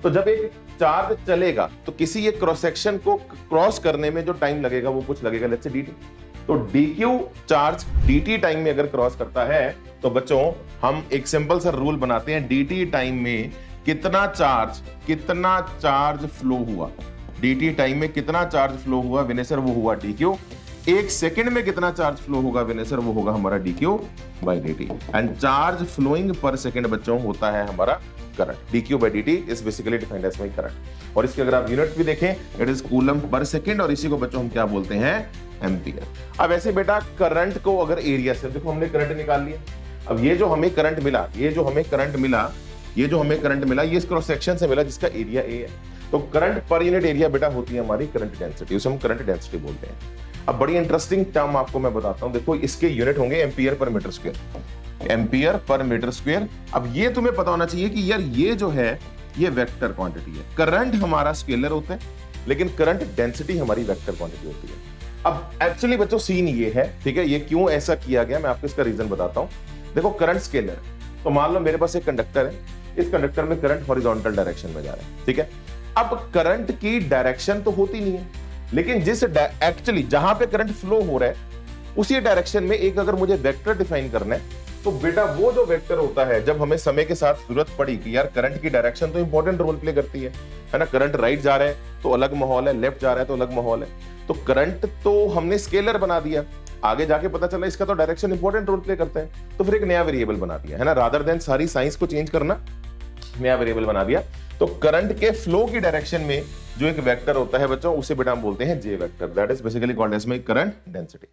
तो जब एक चार्ज चलेगा तो किसी एक क्रॉस सेक्शन को क्रॉस करने में जो टाइम लगेगा वो कुछ लगेगा, लेट्स से dt। तो dq चार्ज dt टाइम में अगर क्रॉस करता है तो बच्चों हम एक सिंपल सा रूल बनाते हैं, dt टाइम में कितना चार्ज फ्लो हुआ, dt टाइम में कितना चार्ज फ्लो हुआ विनय सर, वो हुआ dq। एक सेकंड में कितना चार्ज फ्लो होगा विनय सर, वो होगा हमारा dq by dt। And charge flowing per second बच्चों होता है हमारा current. dq by dt is basically defined as my current. और इसके अगर आप यूनिट भी देखें, it is coulomb per second, और इसी को बच्चों हम क्या बोलते हैं, एम्पियर। अब ऐसे बेटा करंट को अगर एरिया से, देखो हमने करंट निकाल लिया, अब ये जो हमें करंट मिला, ये जो हमें करंट मिला, ये इस क्रॉस सेक्शन से मिला जिसका एरिया ए है। तो करंट पर यूनिट एरिया बेटा होती है हमारी करंट डेंसिटी, उसे हम करंट डेंसिटी बोलते हैं। अब बड़ी इंटरेस्टिंग टर्म आपको मैं बताता हूं, देखो इसके यूनिट होंगे ampere per metre square, ampere per metre square. अब ये तुम्हें पता होना चाहिए कि यार ये जो है ये वेक्टर क्वांटिटी है, करंट हमारा स्केलर होता है लेकिन करंट डेंसिटी हमारी वेक्टर क्वांटिटी होती है। अब एक्चुअली बच्चों सीन ये है, ठीक है, ये क्यों ऐसा किया गया मैं आपको इसका रीजन बताता हूं। देखो करंट स्केलर, तो मान लो मेरे पास एक कंडक्टर है, इस कंडक्टर में करंट हॉरिजॉन्टल डायरेक्शन में जा रहा है, ठीक है। अब करंट की डायरेक्शन तो होती नहीं है, लेकिन जिस एक्चुअली जहां पे करंट फ्लो हो रहा है उसी डायरेक्शन में एक अगर मुझे वेक्टर डिफाइन करना है, तो बेटा वो जो वेक्टर होता है, जब हमें समय के साथ जरूरत पड़ी कि यार करंट की डायरेक्शन तो इंपॉर्टेंट रोल प्ले करती है ना, करंट राइट जा रहा है तो अलग माहौल है, लेफ्ट जा रहा है तो अलग माहौल है, तो करंट तो हमने स्केलर बना दिया, आगे जाके पता चला इसका तो डायरेक्शन इंपॉर्टेंट रोल प्ले करता है, तो फिर एक नया वेरिएबल बना दिया है ना, रादर देन सारी साइंस को चेंज करना, नया वेरिएबल बना दिया। तो करंट के फ्लो की डायरेक्शन में जो एक वेक्टर होता है बच्चों, उसे बेटा हम बोलते हैं j vector, that is basically called as my current density.